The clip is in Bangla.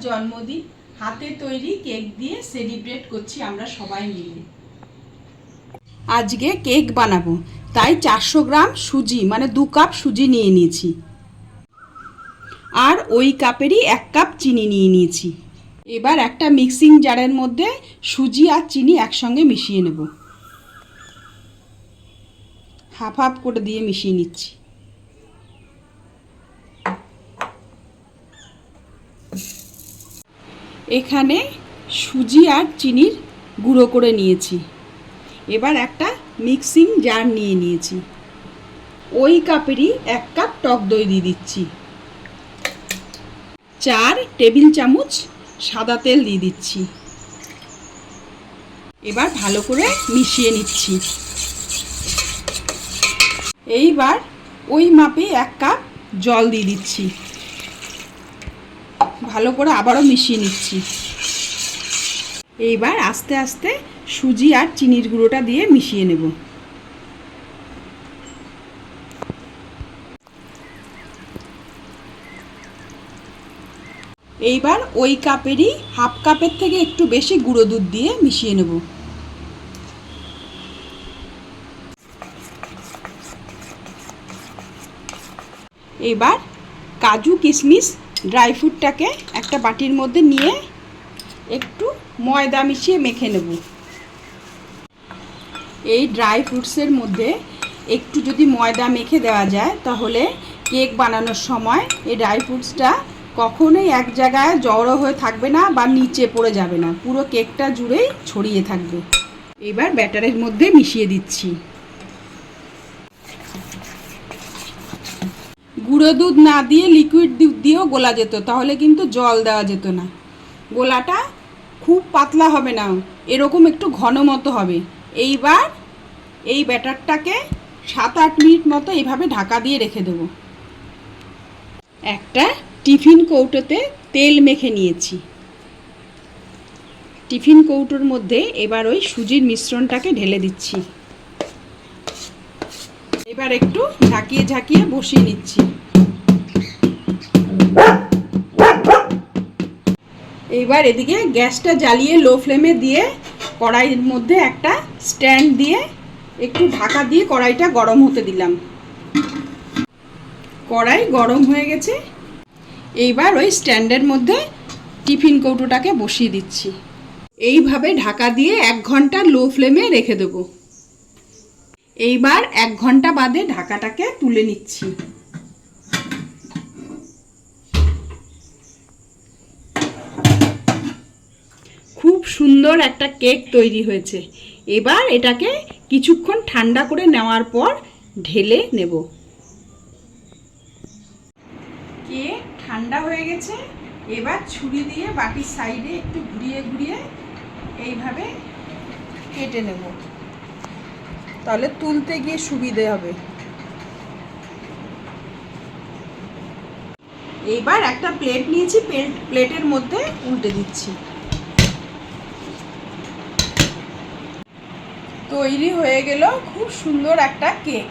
জন্মদিন হাতে তৈরি কেক দিয়ে সেলিব্রেট করছি আমরা সবাই মিলে। আজকে কেক বানাবো, তাই 400 গ্রাম সুজি মানে 2 কাপ সুজি নিয়ে নিয়েছি, আর ওই কাপেরই 1 কাপ চিনি নিয়ে নিয়েছি। এবার একটা মিক্সিং জারের মধ্যে সুজি আর চিনি একসঙ্গে মিশিয়ে নেব। হাফ হাফ করে দিয়ে মিশিয়ে নিচ্ছি। এখানে সুজি আর চিনির গুঁড়ো করে নিয়েছি। এবার একটা মিক্সিং জার নিয়ে নিয়েছি, ওই কাপেরই 1 কাপ টক দই দিয়ে দিচ্ছি। 4 টেবিল চামচ সাদা তেল দিয়ে দিচ্ছি। এবার ভালো করে মিশিয়ে নিচ্ছি। এইবার ওই মাপে 1 কাপ জল দিয়ে দিচ্ছি। ভালো করে আবারও মিশিয়ে নিচ্ছি। এইবার আস্তে আস্তে সুজি আর চিনির গুঁড়োটা দিয়ে মিশিয়ে নেব। এইবার ওই কাপেরই হাফ কাপের থেকে একটু বেশি গুঁড়ো দুধ দিয়ে মিশিয়ে নেব। এবার কাজু কিশমিশ ড্রাই ফ্রুটটাকে একটা বাটির মধ্যে নিয়ে একটু ময়দা মিশিয়ে মেখে নেব। এই ড্রাই ফ্রুটসের মধ্যে একটু যদি ময়দা মেখে দেওয়া যায় তাহলে কেক বানানোর সময় এই ড্রাই ফ্রুটসটা কখনোই এক জায়গায় জড়ো হয়ে থাকবে না বা নিচে পড়ে যাবে না, পুরো কেকটা জুড়েই ছড়িয়ে থাকবে। এবার ব্যাটারের মধ্যে মিশিয়ে দিচ্ছি। গুঁড়ো দুধ না দিয়ে লিকুইড দুধ দিয়েও গোলা যেত, তাহলে কিন্তু জল দেওয়া যেত না। গোলাটা খুব পাতলা হবে না, এরকম একটু ঘন মতো হবে। এইবার এই ব্যাটারটাকে 7-8 মিনিট মতো এইভাবে ঢাকা দিয়ে রেখে দেব। একটা টিফিন কৌটোতে তেল মেখে নিয়েছি। টিফিন কৌটোর মধ্যে এবার ওই সুজির মিশ্রণটাকে ঢেলে দিচ্ছি। এবার একটু ঝাঁকিয়ে ঝাঁকিয়ে বসিয়ে নিচ্ছি। এইবার এদিকে গ্যাসটা জ্বালিয়ে লো ফ্লেমে দিয়ে কড়াইয়ের মধ্যে একটা স্ট্যান্ড দিয়ে একটু ঢাকা দিয়ে কড়াইটা গরম হতে দিলাম। কড়াই গরম হয়ে গেছে। এইবার ওই স্ট্যান্ডের মধ্যে টিফিন কৌটোটাকে বসিয়ে দিচ্ছি। এইভাবে ঢাকা দিয়ে 1 ঘন্টা লো ফ্লেমে রেখে দেব। এইবার 1 ঘন্টা বাদে ঢাকাটাকে তুলে নিচ্ছি। খুব সুন্দর একটা কেক তৈরি হয়েছে। এবার এটাকে কিছুক্ষণ ঠান্ডা করে নেওয়ার পর ঢেলে নেব। কেক ঠান্ডা হয়ে গেছে। এবার ছুরি দিয়ে বাটির সাইডে একটু ঘুরিয়ে ঘুরিয়ে এইভাবে কেটে নেব, তাহলে তুলতে গিয়ে সুবিধে হবে। এইবার একটা প্লেট নিয়েছি, প্লেটের মধ্যে উল্টে দিচ্ছি। তৈরি হয়ে গেল খুব সুন্দর একটা কেক।